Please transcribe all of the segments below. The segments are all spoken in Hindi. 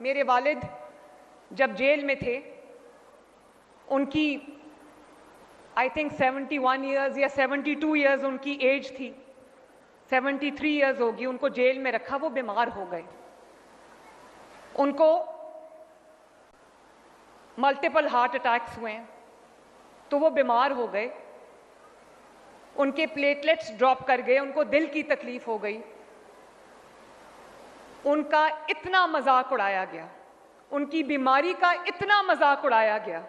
मेरे वालिद जब जेल में थे, उनकी आई थिंक 71 ईयर्स या 72 ईयर्स उनकी एज थी, 73 ईयर्स होगी, उनको जेल में रखा, वो बीमार हो गए। उनको मल्टीपल हार्ट अटैक्स हुए, तो वो बीमार हो गए, उनके प्लेटलेट्स ड्रॉप कर गए, उनको दिल की तकलीफ हो गई। उनका इतना मजाक उड़ाया गया, उनकी बीमारी का इतना मजाक उड़ाया गया।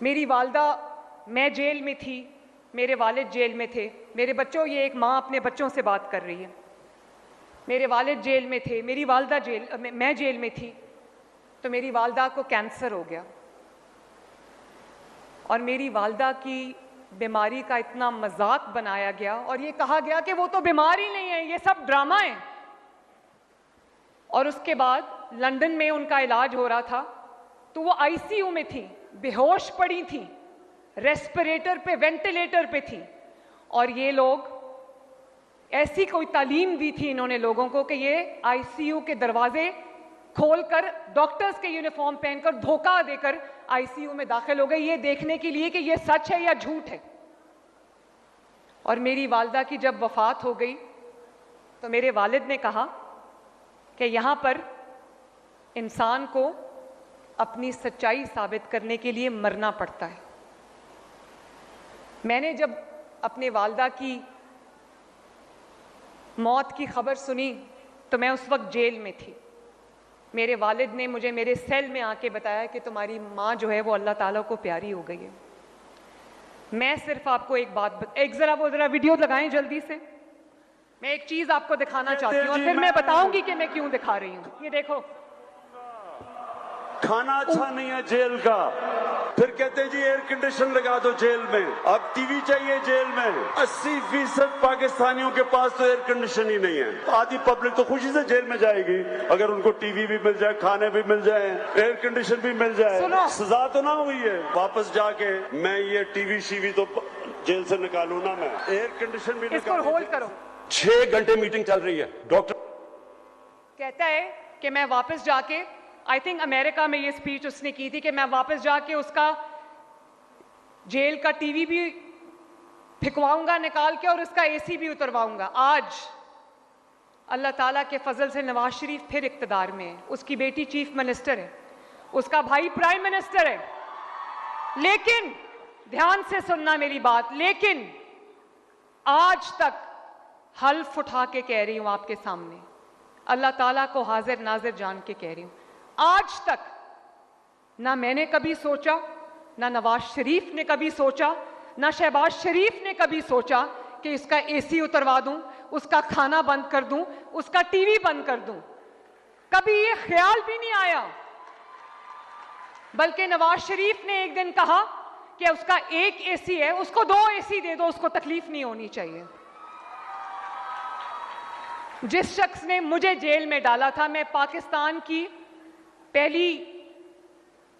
मेरी वालदा, मैं जेल में थी, मेरे वालिद जेल में थे। मेरे बच्चों, ये एक माँ अपने बच्चों से बात कर रही है। मेरे वालिद जेल में थे, मेरी वालदा मैं जेल में थी, तो मेरी वालदा को कैंसर हो गया और मेरी वालदा की बीमारी का इतना मजाक बनाया गया और ये कहा गया कि वो तो बीमार ही नहीं है, ये सब ड्रामा है। और उसके बाद लंदन में उनका इलाज हो रहा था, तो वो आईसीयू में थी, बेहोश पड़ी थी, रेस्पिरेटर पे, वेंटिलेटर पे थी। और ये लोग, ऐसी कोई तालीम दी थी इन्होंने लोगों को कि ये आईसीयू के दरवाजे खोलकर, डॉक्टर्स के यूनिफॉर्म पहनकर, धोखा देकर आईसीयू में दाखिल हो गए, ये देखने के लिए कि ये सच है या झूठ है। और मेरी वालदा की जब वफात हो गई, तो मेरे वालिद ने कहा कि यहाँ पर इंसान को अपनी सच्चाई साबित करने के लिए मरना पड़ता है। मैंने जब अपने वालदा की मौत की खबर सुनी, तो मैं उस वक्त जेल में थी। मेरे वालिद ने मुझे मेरे सेल में आके बताया कि तुम्हारी माँ जो है वो अल्लाह ताला को प्यारी हो गई है। मैं सिर्फ आपको एक बात, जरा वीडियो लगाएं जल्दी से। मैं एक चीज आपको दिखाना चाहती हूँ और फिर मैं बताऊंगी कि मैं क्यों दिखा रही हूँ। ये देखो, खाना अच्छा नहीं है जेल का, फिर कहते हैं जी एयर कंडीशन लगा दो जेल में, अब टीवी चाहिए जेल में। 80% पाकिस्तानियों के पास तो एयर कंडीशन ही नहीं है। आधी पब्लिक तो खुशी से जेल में जाएगी अगर उनको टीवी भी मिल जाए, खाने भी मिल जाए, एयर कंडीशन भी मिल जाए। सजा तो ना हुई है, वापस जाके मैं ये टीवी शीवी तो जेल से निकालू ना, मैं एयर कंडीशन भी इसको होल्ड करो। 6 घंटे मीटिंग चल रही है। डॉक्टर कहता है कि मैं वापस जाके, आई थिंक अमेरिका में ये स्पीच उसने की थी कि मैं वापस जाके उसका जेल का टीवी भी फिकवाऊंगा निकाल के और उसका एसी भी उतरवाऊंगा। आज अल्लाह ताला के फजल से नवाज शरीफ फिर इक्तदार में है, उसकी बेटी चीफ मिनिस्टर है, उसका भाई प्राइम मिनिस्टर है। लेकिन ध्यान से सुनना मेरी बात, लेकिन आज तक हल्फ उठा के कह रही हूं आपके सामने, अल्लाह ताला को हाजिर नाजिर जान के कह रही हूं, आज तक ना मैंने कभी सोचा, ना नवाज शरीफ ने कभी सोचा, ना शहबाज शरीफ ने कभी सोचा कि इसका एसी उतरवा दूं, उसका खाना बंद कर दूं, उसका टीवी बंद कर दूं। कभी ये ख्याल भी नहीं आया। बल्कि नवाज शरीफ ने एक दिन कहा कि उसका एक एसी है, उसको 2 एसी दे दो, उसको तकलीफ नहीं होनी चाहिए। जिस शख्स ने मुझे जेल में डाला था, मैं पाकिस्तान की पहली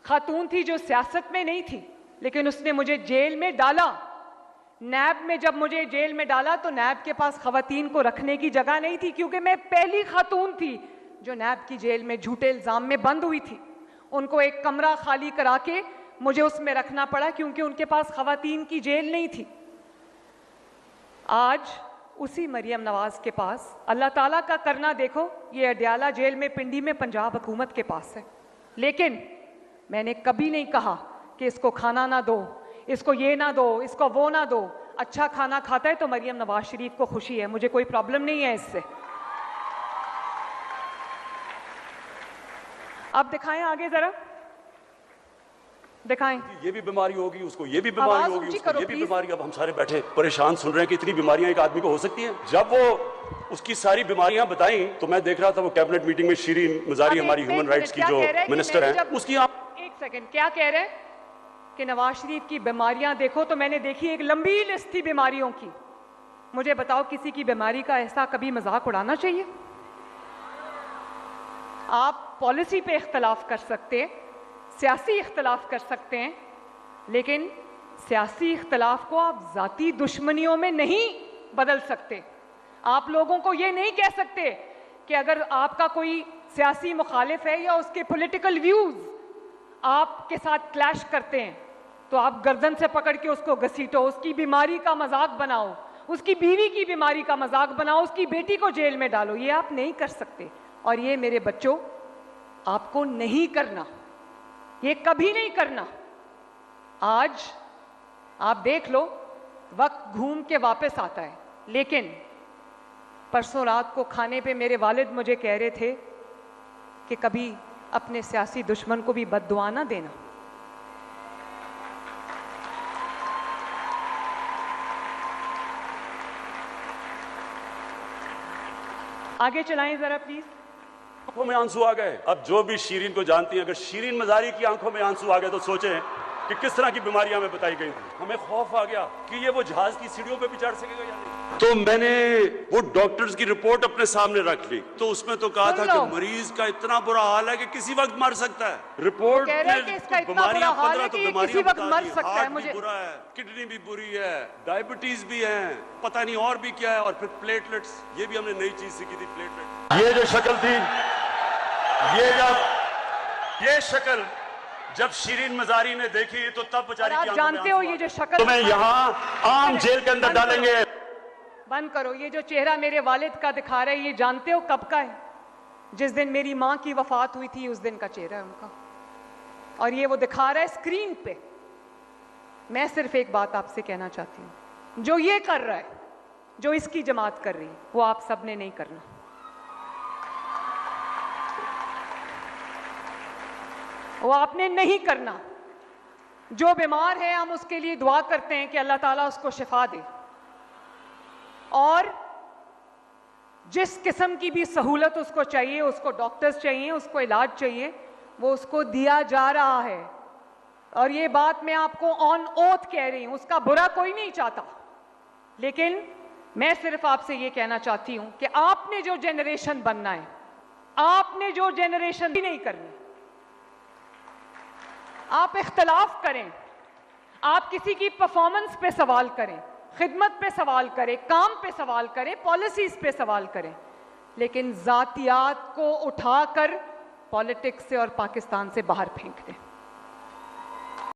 खातून थी जो सियासत में नहीं थी, लेकिन उसने मुझे जेल में डाला। नैब में जब मुझे जेल में डाला तो नैब के पास खवातीन को रखने की जगह नहीं थी, क्योंकि मैं पहली खातून थी जो नैब की जेल में झूठे इल्जाम में बंद हुई थी। उनको एक कमरा खाली करा के मुझे उसमें रखना पड़ा, क्योंकि उनके पास खवातीन की जेल नहीं थी। आज उसी मरियम नवाज के पास, अल्लाह ताला का करना देखो, ये अडयाला जेल में, पिंडी में पंजाब हुकूमत के पास है। लेकिन मैंने कभी नहीं कहा कि इसको खाना ना दो, इसको ये ना दो, इसको वो ना दो। अच्छा खाना खाता है तो मरियम नवाज शरीफ को खुशी है, मुझे कोई प्रॉब्लम नहीं है इससे। अब दिखाएं आगे जरा, दिखाएं। ये भी बीमारी होगी, उसको ये भी बीमारी होगी, उसको ये भी बीमारी। अब हम सारे बैठे परेशान सुन रहे हैं कि इतनी बीमारियां एक आदमी को हो सकती हैं। जब वो उसकी सारी बीमारियां बताई तो मैं देख रहा था वो कैबिनेट मीटिंग में शीरीन मजारी, हमारी ह्यूमन राइट्स की जो मिनिस्टर हैं, उसकी एक सेकंड, क्या कह रहे हैं कि नवाज शरीफ की बीमारियां देखो, तो मैंने देखी एक लंबी लिस्ट थी बीमारियों की। मुझे बताओ, किसी की बीमारी का ऐसा कभी मजाक उड़ाना चाहिए? आप पॉलिसी पे इख्तलाफ कर सकते हैं, सियासी इख्तलाफ कर सकते हैं, लेकिन सियासी इख्तलाफ को आप जाती दुश्मनियों में नहीं बदल सकते। आप लोगों को ये नहीं कह सकते कि अगर आपका कोई सियासी मुखालिफ है या उसके पॉलिटिकल व्यूज आपके साथ क्लैश करते हैं तो आप गर्दन से पकड़ के उसको घसीटो, उसकी बीमारी का मजाक बनाओ, उसकी बीवी की बीमारी का मजाक बनाओ, उसकी बेटी को जेल में डालो। ये आप नहीं कर सकते और ये मेरे बच्चों आपको नहीं करना, ये कभी नहीं करना। आज आप देख लो वक्त घूम के वापस आता है, लेकिन परसों रात को खाने पे मेरे वालिद मुझे कह रहे थे कि कभी अपने सियासी दुश्मन को भी बद्दुआ ना देना। आगे चलाएं जरा प्लीज। आंखों में आंसू आ गए। अब जो भी शीरीन को जानती हैं, अगर शीरीन मजारी की आंखों में आंसू आ गए तो सोचें कि किस तरह की बीमारियां हमें बताई गई थी। हमें खौफ आ गया कि ये वो जहाज की सीढ़ियों पे भी चढ़ सकेगा या नहीं। तो मैंने वो डॉक्टर्स की रिपोर्ट अपने सामने रख ली, तो उसमें तो कहा था कि मरीज का इतना बुरा हाल है कि किसी वक्त मर सकता है। रिपोर्ट में बीमारियां 15 तो बीमारियां बता दी, हार्ट भी बुरा है, किडनी भी बुरी है, डायबिटीज भी है, पता नहीं और भी क्या है, और फिर प्लेटलेट्स, ये भी हमने नई चीज सीखी थी, प्लेटलेट। ये जो शक्ल थी, ये शक्ल जब शीरीन मजारी ने देखी तो तब बेचारी की आंखों में जानते हो ये जो शक्ल तुम्हें यहाँ आम जेल के अंदर डालेंगे। बंद करो। ये जो चेहरा मेरे वालिद का दिखा रहा है, ये जानते हो कब का है? जिस दिन मेरी माँ की वफात हुई थी उस दिन का चेहरा है उनका, और ये वो दिखा रहा है स्क्रीन पे। मैं सिर्फ एक बात आपसे कहना चाहती हूँ, जो ये कर रहा है, जो इसकी जमात कर रही है, वो आप सबने नहीं करना। वो आपने नहीं करना। जो बीमार है हम उसके लिए दुआ करते हैं कि अल्लाह ताला उसको शिफा दे, और जिस किस्म की भी सहूलत उसको चाहिए, उसको डॉक्टर्स चाहिए, उसको इलाज चाहिए, वो उसको दिया जा रहा है। और ये बात मैं आपको ऑन ओथ कह रही हूं, उसका बुरा कोई नहीं चाहता, लेकिन मैं सिर्फ आपसे ये कहना चाहती हूं कि आपने जो जनरेशन बनना है, आपने जो जनरेशन भी नहीं करनी। आप इख्तलाफ करें, आप किसी की परफॉर्मेंस पे सवाल करें, खिदमत पे सवाल करें, काम पे सवाल करें, पॉलिसीज पे सवाल करें, लेकिन जातियात को उठाकर पॉलिटिक्स से और पाकिस्तान से बाहर फेंक दें।